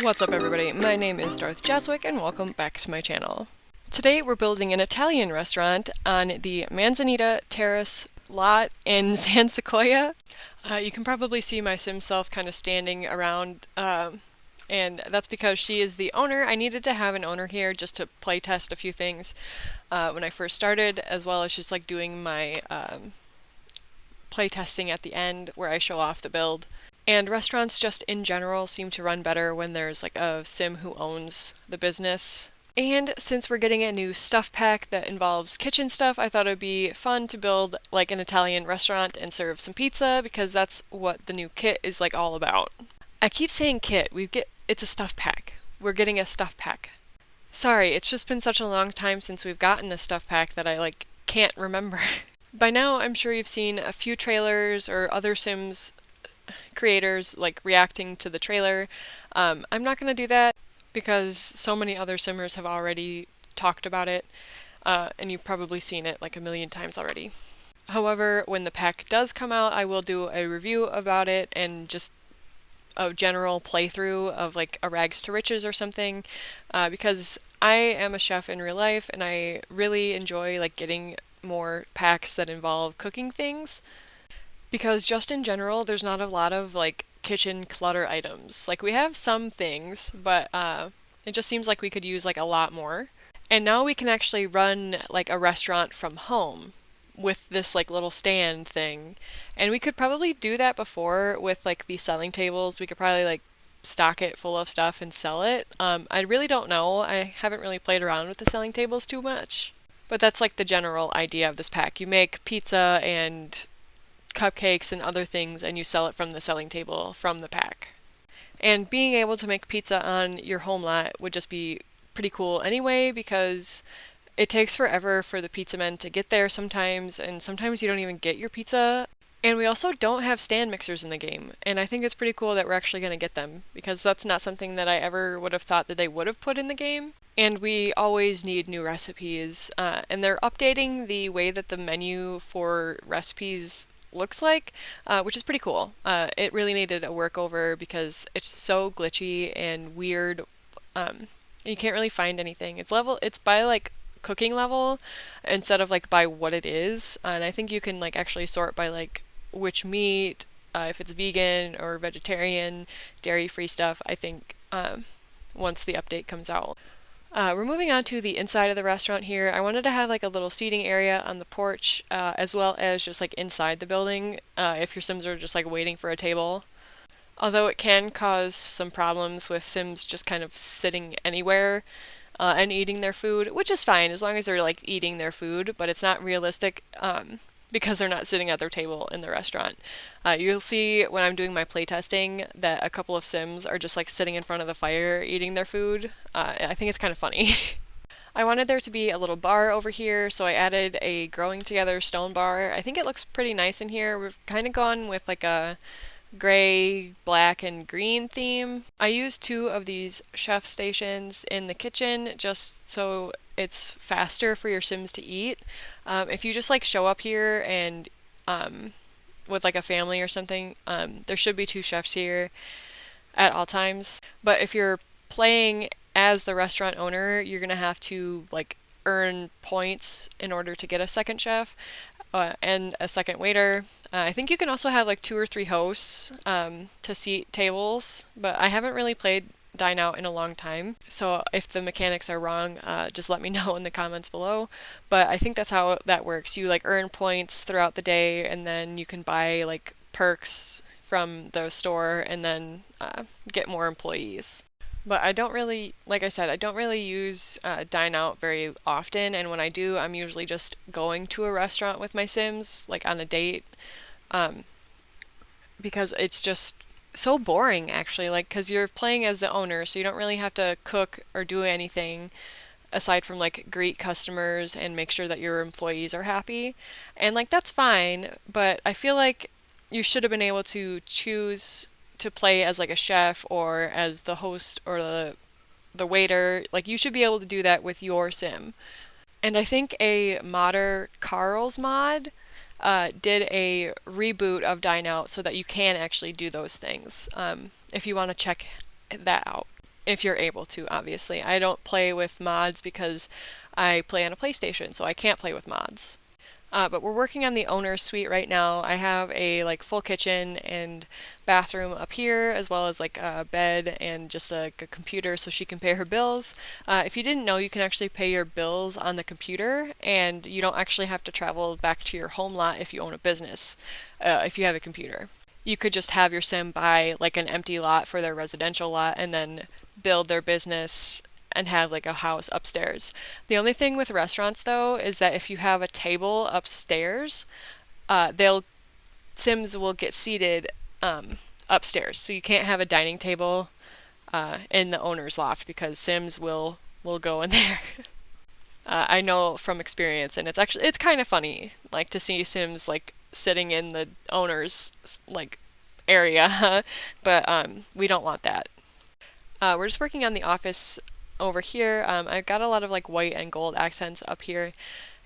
What's up everybody, my name is Darth Jaswick and welcome back to my channel. Today we're building an Italian restaurant on the Manzanita Terrace lot in San Sequoia. You can probably see my sim self kind of standing around and that's because she is the owner. I needed to have an owner here just to play test a few things when I first started, as well as just like doing my play testing at the end where I show off the build. And restaurants just in general seem to run better when there's like a sim who owns the business. And since we're getting a new stuff pack that involves kitchen stuff, I thought it would be fun to build like an Italian restaurant and serve some pizza because that's what the new kit is like all about. I keep saying kit, it's a stuff pack. We're getting a stuff pack. Sorry, it's just been such a long time since we've gotten a stuff pack that I like can't remember. By now, I'm sure you've seen a few trailers or other Sims creators like reacting to the trailer. I'm not going to do that because so many other Simmers have already talked about it, and you've probably seen it like a million times already. However, when the pack does come out, I will do a review about it and just a general playthrough of like a rags to riches or something, because I am a chef in real life and I really enjoy like getting more packs that involve cooking things, because just in general there's not a lot of like kitchen clutter items. Like we have some things, but it just seems like we could use like a lot more. And now we can actually run like a restaurant from home with this like little stand thing. And we could probably do that before with like these selling tables. We could probably like stock it full of stuff and sell it. I really don't know. I haven't really played around with the selling tables too much. But that's like the general idea of this pack. You make pizza and cupcakes and other things and you sell it from the selling table from the pack. And being able to make pizza on your home lot would just be pretty cool anyway, because it takes forever for the pizza men to get there sometimes, and sometimes you don't even get your pizza. And we also don't have stand mixers in the game, and I think it's pretty cool that we're actually going to get them, because that's not something that I ever would have thought that they would have put in the game. And we always need new recipes, and they're updating the way that the menu for recipes looks like, which is pretty cool. It really needed a workover because it's so glitchy and weird. You can't really find anything. It's by like cooking level instead of like by what it is. And I think you can like actually sort by like which meat, if it's vegan or vegetarian, dairy-free stuff, I think, once the update comes out. We're moving on to the inside of the restaurant here. I wanted to have like a little seating area on the porch, as well as just like inside the building, if your Sims are just like waiting for a table. Although it can cause some problems with Sims just kind of sitting anywhere and eating their food, which is fine as long as they're like eating their food, but it's not realistic because they're not sitting at their table in the restaurant. You'll see when I'm doing my playtesting that a couple of Sims are just like sitting in front of the fire eating their food. I think it's kind of funny. I wanted there to be a little bar over here, so I added a growing together stone bar. I think it looks pretty nice in here. We've kind of gone with like a gray, black, and green theme. I used 2 of these chef stations in the kitchen just so it's faster for your Sims to eat. If you just like show up here and with like a family or something, there should be 2 chefs here at all times. But if you're playing as the restaurant owner, you're gonna have to like earn points in order to get a second chef and a second waiter. I think you can also have like 2 or 3 hosts to seat tables, but I haven't really played Dine Out in a long time, so if the mechanics are wrong, just let me know in the comments below. But I think that's how that works. You like earn points throughout the day, and then you can buy like perks from the store and then get more employees. But I don't really, like I said, I don't really use Dine Out very often, and when I do, I'm usually just going to a restaurant with my Sims, like on a date, because it's just so boring actually, like, because you're playing as the owner, so you don't really have to cook or do anything aside from like greet customers and make sure that your employees are happy. And like that's fine, but I feel like you should have been able to choose to play as like a chef or as the host or the waiter. Like you should be able to do that with your sim. And I think a modder Carl's mod did a reboot of Dine Out so that you can actually do those things, if you want to check that out. if you're able to, obviously. I don't play with mods because I play on a PlayStation, so I can't play with mods. But we're working on the owner's suite right now. I have a like full kitchen and bathroom up here, as well as like a bed and just like a computer so she can pay her bills. If you didn't know, you can actually pay your bills on the computer, and you don't actually have to travel back to your home lot if you own a business, if you have a computer. You could just have your sim buy like an empty lot for their residential lot and then build their business and have like a house upstairs. The only thing with restaurants though is that if you have a table upstairs, they'll Sims will get seated upstairs. So you can't have a dining table in the owner's loft because Sims will go in there. I know from experience, and it's kind of funny like to see Sims like sitting in the owner's like area, but we don't want that. We're just working on the office over here. I've got a lot of like white and gold accents up here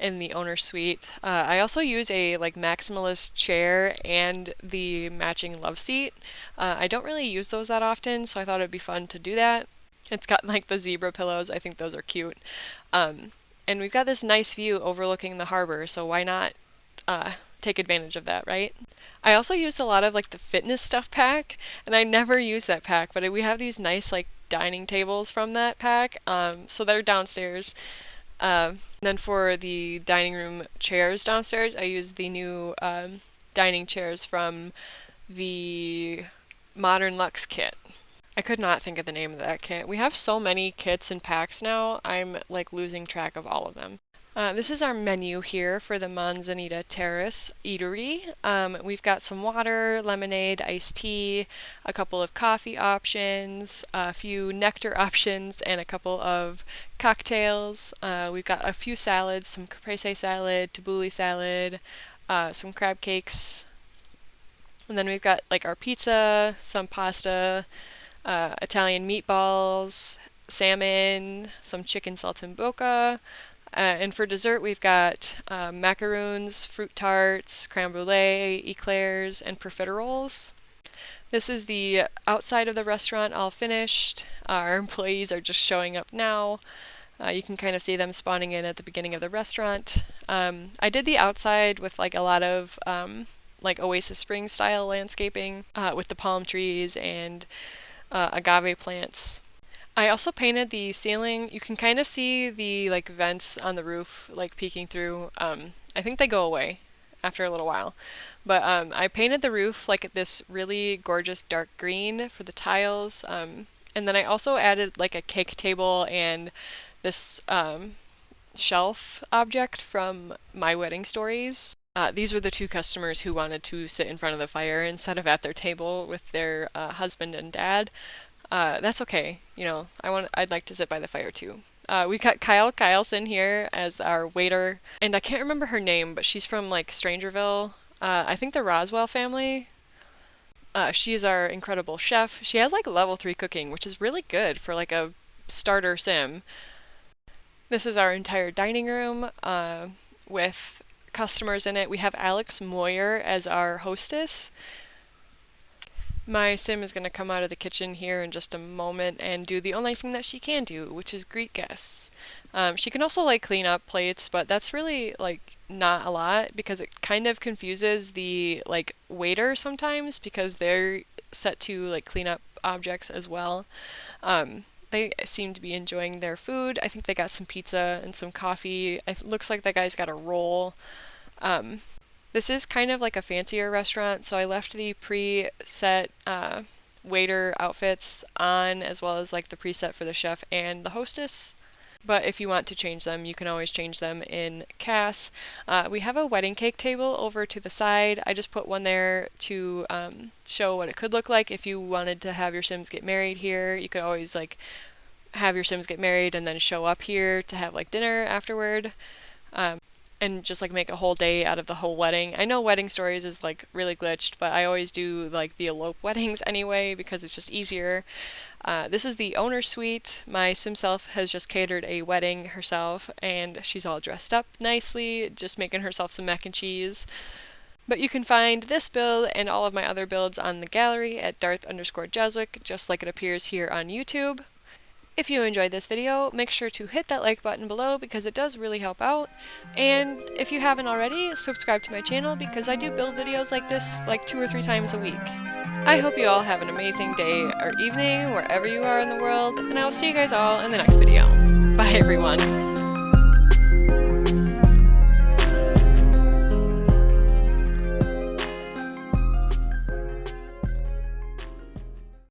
in the owner suite. I also use a like maximalist chair and the matching love seat. I don't really use those that often, so I thought it'd be fun to do that. It's got like the zebra pillows. I think those are cute. And we've got this nice view overlooking the harbor, so why not take advantage of that, right? I also used a lot of like the fitness stuff pack, and I never use that pack, but we have these nice like dining tables from that pack, so they're downstairs. Then for the dining room chairs downstairs, I use the new dining chairs from the Modern Luxe kit. I could not think of the name of that kit. We have so many kits and packs now, I'm like losing track of all of them. This is our menu here for the Manzanita Terrace Eatery. We've got some water, lemonade, iced tea, a couple of coffee options, a few nectar options, and a couple of cocktails. We've got a few salads, some caprese salad, tabbouleh salad, some crab cakes, and then we've got like our pizza, some pasta, Italian meatballs, salmon, some chicken saltimbocca. And for dessert, we've got macaroons, fruit tarts, creme brulee, eclairs, and profiteroles. This is the outside of the restaurant all finished. Our employees are just showing up now. You can kind of see them spawning in at the beginning of the restaurant. I did the outside with like a lot of like Oasis Springs style landscaping with the palm trees and agave plants. I also painted the ceiling. You can kind of see the like vents on the roof like peeking through. I think they go away after a little while. But I painted the roof like this really gorgeous dark green for the tiles. And then I also added like a cake table and this shelf object from My Wedding Stories. These were the two customers who wanted to sit in front of the fire instead of at their table with their husband and dad. That's okay. You know, I'd like to sit by the fire too. We got Kyle Kyleson here as our waiter, and I can't remember her name, but she's from like Strangerville. I think the Roswell family. She's our incredible chef. She has like level 3 cooking, which is really good for like a starter sim. This is our entire dining room with customers in it. We have Alex Moyer as our hostess. My sim is going to come out of the kitchen here in just a moment and do the only thing that she can do, which is greet guests. She can also like clean up plates, but that's really like not a lot because it kind of confuses the like waiter sometimes because they're set to like clean up objects as well. They seem to be enjoying their food. I think they got some pizza and some coffee. It looks like that guy's got a roll. This is kind of like a fancier restaurant, so I left the pre-set waiter outfits on, as well as like the preset for the chef and the hostess. But if you want to change them, you can always change them in CAS. We have a wedding cake table over to the side. I just put one there to show what it could look like if you wanted to have your Sims get married here. You could always like have your Sims get married and then show up here to have like dinner afterward. And just like make a whole day out of the whole wedding. I know Wedding Stories is like really glitched, but I always do like the elope weddings anyway because it's just easier. This is the owner suite. My sim self has just catered a wedding herself and she's all dressed up nicely, just making herself some mac and cheese. But you can find this build and all of my other builds on the gallery at Darth_Jeswick, just like it appears here on YouTube. If you enjoyed this video, make sure to hit that like button below because it does really help out. And if you haven't already, subscribe to my channel because I do build videos like this like 2 or 3 times a week. I hope you all have an amazing day or evening wherever you are in the world, and I will see you guys all in the next video. Bye everyone!